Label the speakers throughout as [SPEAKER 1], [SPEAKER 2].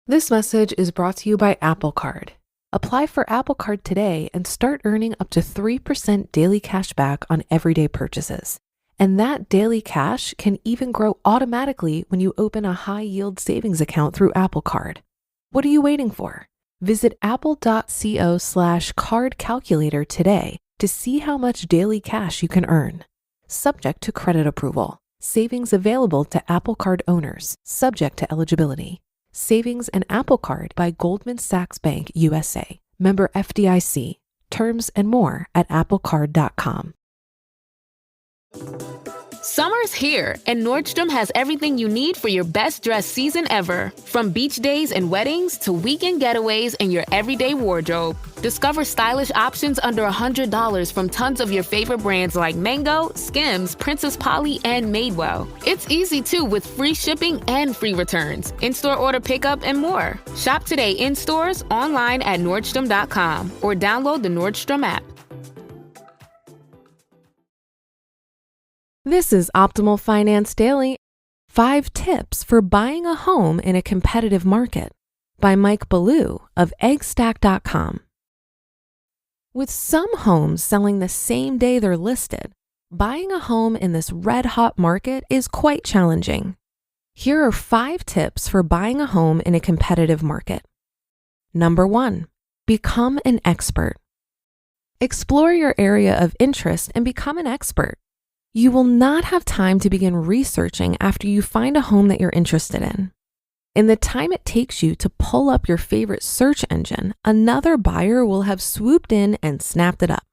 [SPEAKER 1] This message is brought to you by Apple Card. Apply for Apple Card today and start earning up to 3% daily cash back on everyday purchases. And that daily cash can even grow automatically when you open a high-yield savings account through Apple Card. What are you waiting for? Visit apple.co/card calculator today to see how much daily cash you can earn. Subject to credit approval. Savings available to Apple Card owners, subject to eligibility. Savings and Apple Card by Goldman Sachs Bank USA. Member FDIC. Terms and more at applecard.com.
[SPEAKER 2] Summer's here, and Nordstrom has everything you need for your best dress season ever. From beach days and weddings to weekend getaways and your everyday wardrobe. Discover stylish options under $100 from tons of your favorite brands like Mango, Skims, Princess Polly, and Madewell. It's easy too with free shipping and free returns, in-store order pickup, and more. Shop today in stores, online at Nordstrom.com, or download the Nordstrom app.
[SPEAKER 1] This is Optimal Finance Daily, 5 tips for buying a home in a competitive market by Mike Ballew of eggstack.com. With some homes selling the same day they're listed, buying a home in this red-hot market is quite challenging. Here are 5 tips for buying a home in a competitive market. Number 1, become an expert. Explore your area of interest and become an expert. You will not have time to begin researching after you find a home that you're interested in. In the time it takes you to pull up your favorite search engine, another buyer will have swooped in and snapped it up.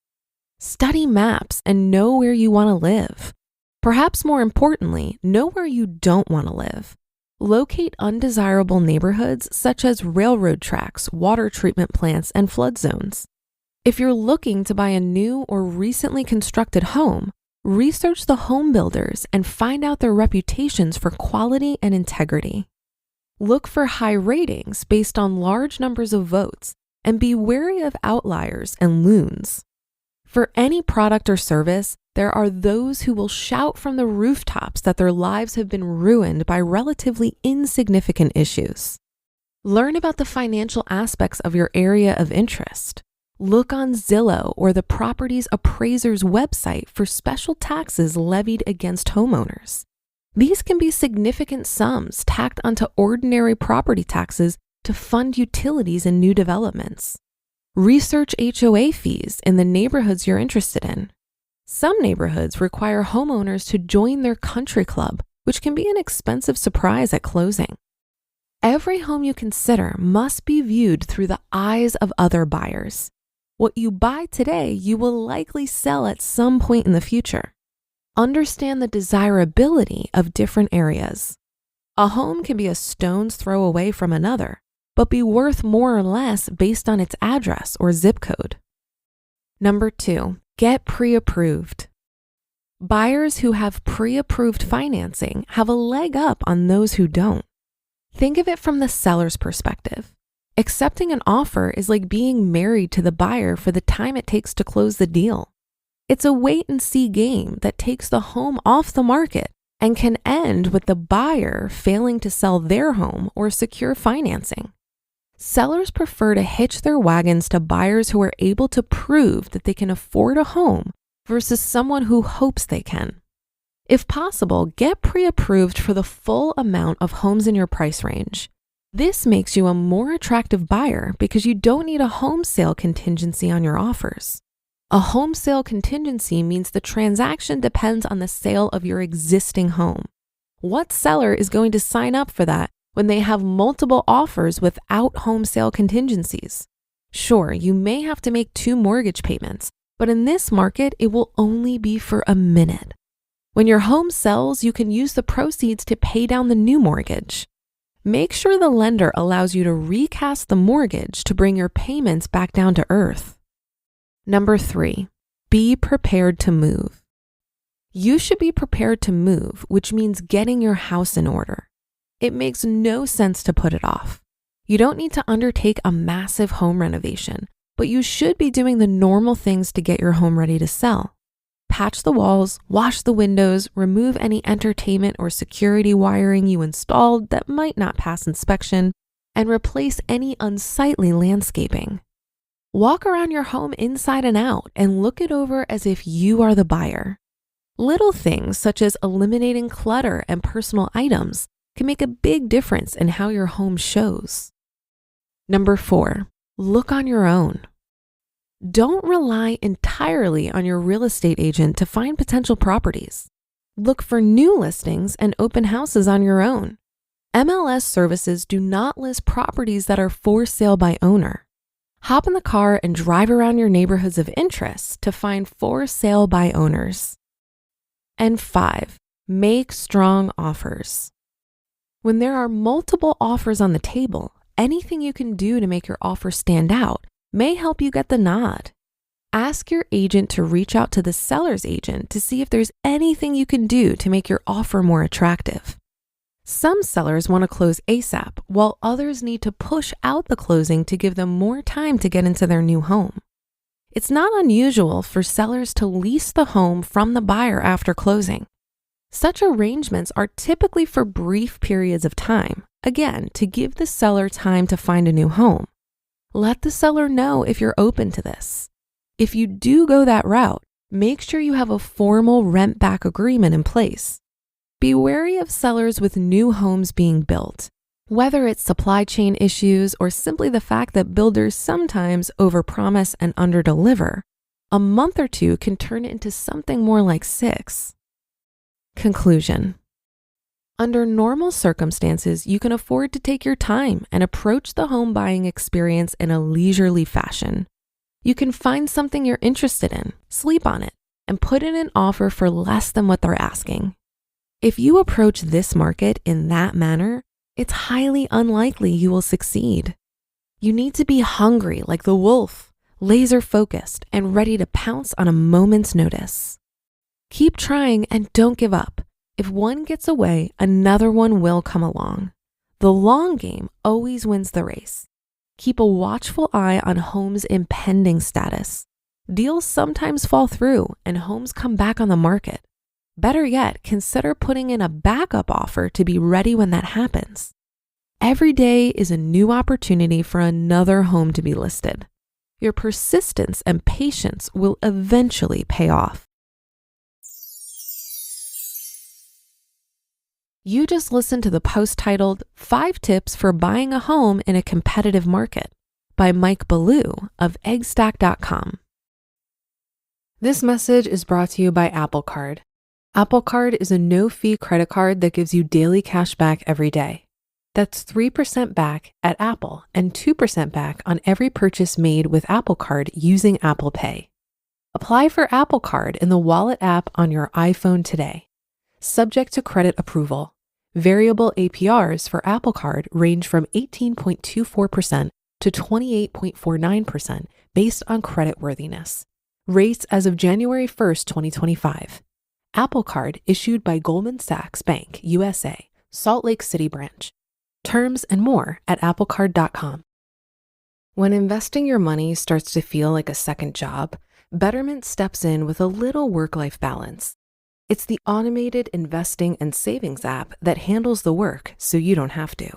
[SPEAKER 1] Study maps and know where you want to live. Perhaps more importantly, know where you don't want to live. Locate undesirable neighborhoods such as railroad tracks, water treatment plants, and flood zones. If you're looking to buy a new or recently constructed home, research the home builders and find out their reputations for quality and integrity. Look for high ratings based on large numbers of votes and be wary of outliers and loons. For any product or service, there are those who will shout from the rooftops that their lives have been ruined by relatively insignificant issues. Learn about the financial aspects of your area of interest. Look on Zillow or the property's appraiser's website for special taxes levied against homeowners. These can be significant sums tacked onto ordinary property taxes to fund utilities in new developments. Research HOA fees in the neighborhoods you're interested in. Some neighborhoods require homeowners to join their country club, which can be an expensive surprise at closing. Every home you consider must be viewed through the eyes of other buyers. What you buy today, you will likely sell at some point in the future. Understand the desirability of different areas. A home can be a stone's throw away from another, but be worth more or less based on its address or zip code. Number 2, get pre-approved. Buyers who have pre-approved financing have a leg up on those who don't. Think of it from the seller's perspective. Accepting an offer is like being married to the buyer for the time it takes to close the deal. It's a wait-and-see game that takes the home off the market and can end with the buyer failing to sell their home or secure financing. Sellers prefer to hitch their wagons to buyers who are able to prove that they can afford a home versus someone who hopes they can. If possible, get pre-approved for the full amount of homes in your price range. This makes you a more attractive buyer because you don't need a home sale contingency on your offers. A home sale contingency means the transaction depends on the sale of your existing home. What seller is going to sign up for that when they have multiple offers without home sale contingencies? Sure, you may have to make 2 mortgage payments, but in this market, it will only be for a minute. When your home sells, you can use the proceeds to pay down the new mortgage. Make sure the lender allows you to recast the mortgage to bring your payments back down to earth. Number 3, be prepared to move. You should be prepared to move, which means getting your house in order. It makes no sense to put it off. You don't need to undertake a massive home renovation, but you should be doing the normal things to get your home ready to sell. Patch the walls, wash the windows, remove any entertainment or security wiring you installed that might not pass inspection, and replace any unsightly landscaping. Walk around your home inside and out and look it over as if you are the buyer. Little things such as eliminating clutter and personal items can make a big difference in how your home shows. Number 4, look on your own. Don't rely entirely on your real estate agent to find potential properties. Look for new listings and open houses on your own. MLS services do not list properties that are for sale by owner. Hop in the car and drive around your neighborhoods of interest to find for sale by owners. And 5, make strong offers. When there are multiple offers on the table, anything you can do to make your offer stand out may help you get the nod. Ask your agent to reach out to the seller's agent to see if there's anything you can do to make your offer more attractive. Some sellers want to close ASAP, while others need to push out the closing to give them more time to get into their new home. It's not unusual for sellers to lease the home from the buyer after closing. Such arrangements are typically for brief periods of time, again, to give the seller time to find a new home. Let the seller know if you're open to this. If you do go that route, make sure you have a formal rent-back agreement in place. Be wary of sellers with new homes being built. Whether it's supply chain issues or simply the fact that builders sometimes overpromise and underdeliver, a month or two can turn it into something more like 6. Conclusion. Under normal circumstances, you can afford to take your time and approach the home buying experience in a leisurely fashion. You can find something you're interested in, sleep on it, and put in an offer for less than what they're asking. If you approach this market in that manner, it's highly unlikely you will succeed. You need to be hungry like the wolf, laser focused, and ready to pounce on a moment's notice. Keep trying and don't give up. If one gets away, another one will come along. The long game always wins the race. Keep a watchful eye on homes' impending status. Deals sometimes fall through and homes come back on the market. Better yet, consider putting in a backup offer to be ready when that happens. Every day is a new opportunity for another home to be listed. Your persistence and patience will eventually pay off. You just listened to the post titled 5 Tips for Buying a Home in a Competitive Market by Mike Ballew of eggstack.com. This message is brought to you by Apple Card. Apple Card is a no-fee credit card that gives you daily cash back every day. That's 3% back at Apple and 2% back on every purchase made with Apple Card using Apple Pay. Apply for Apple Card in the Wallet app on your iPhone today. Subject to credit approval. Variable APRs for Apple Card range from 18.24% to 28.49% based on creditworthiness. Rates as of January 1st, 2025. Apple Card issued by Goldman Sachs Bank, USA, Salt Lake City branch. Terms and more at applecard.com. When investing your money starts to feel like a second job, Betterment steps in with a little work-life balance. It's the automated investing and savings app that handles the work so you don't have to.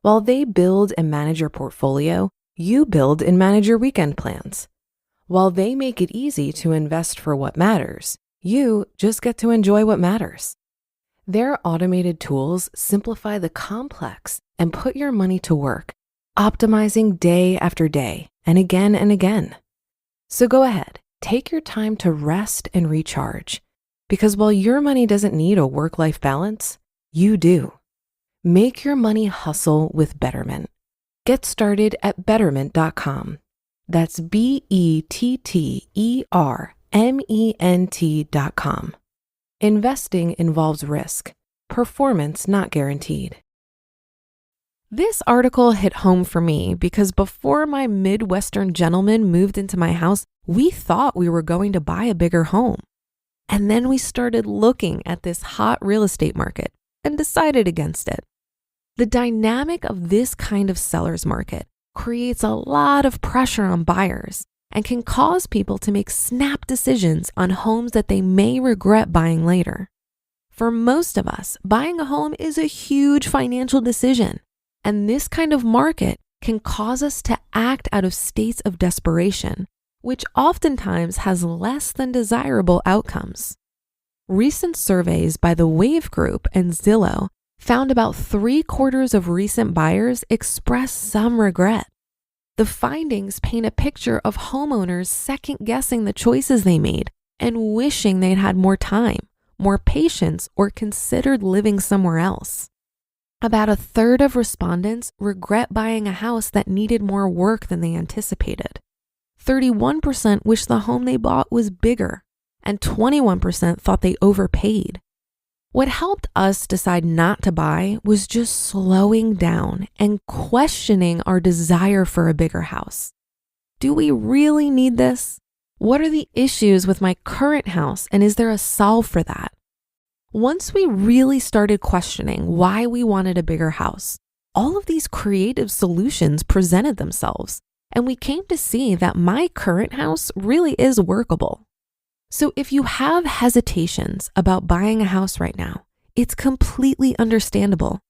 [SPEAKER 1] While they build and manage your portfolio, you build and manage your weekend plans. While they make it easy to invest for what matters, you just get to enjoy what matters. Their automated tools simplify the complex and put your money to work, optimizing day after day and again. So go ahead, take your time to rest and recharge, because while your money doesn't need a work-life balance, you do. Make your money hustle with Betterment. Get started at betterment.com. That's BETTERMENT.com. Investing involves risk. Performance not guaranteed. This article hit home for me because before my Midwestern gentleman moved into my house, we thought we were going to buy a bigger home. And then we started looking at this hot real estate market and decided against it. The dynamic of this kind of seller's market creates a lot of pressure on buyers and can cause people to make snap decisions on homes that they may regret buying later. For most of us, buying a home is a huge financial decision. And this kind of market can cause us to act out of states of desperation, which oftentimes has less than desirable outcomes. Recent surveys by the Wave Group and Zillow found about 3/4 of recent buyers express some regret. The findings paint a picture of homeowners second-guessing the choices they made and wishing they'd had more time, more patience, or considered living somewhere else. About 1/3 of respondents regret buying a house that needed more work than they anticipated. 31% wish the home they bought was bigger, and 21% thought they overpaid. What helped us decide not to buy was just slowing down and questioning our desire for a bigger house. Do we really need this? What are the issues with my current house, and is there a solve for that? Once we really started questioning why we wanted a bigger house, all of these creative solutions presented themselves, and we came to see that my current house really is workable. So if you have hesitations about buying a house right now, it's completely understandable.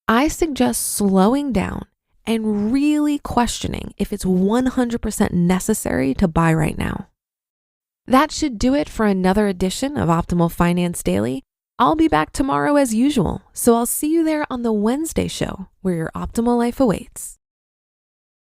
[SPEAKER 1] I suggest slowing down and really questioning if it's 100% necessary to buy right now. That should do it for another edition of Optimal Finance Daily. I'll be back tomorrow as usual, so I'll see you there on the Wednesday show where your optimal life awaits.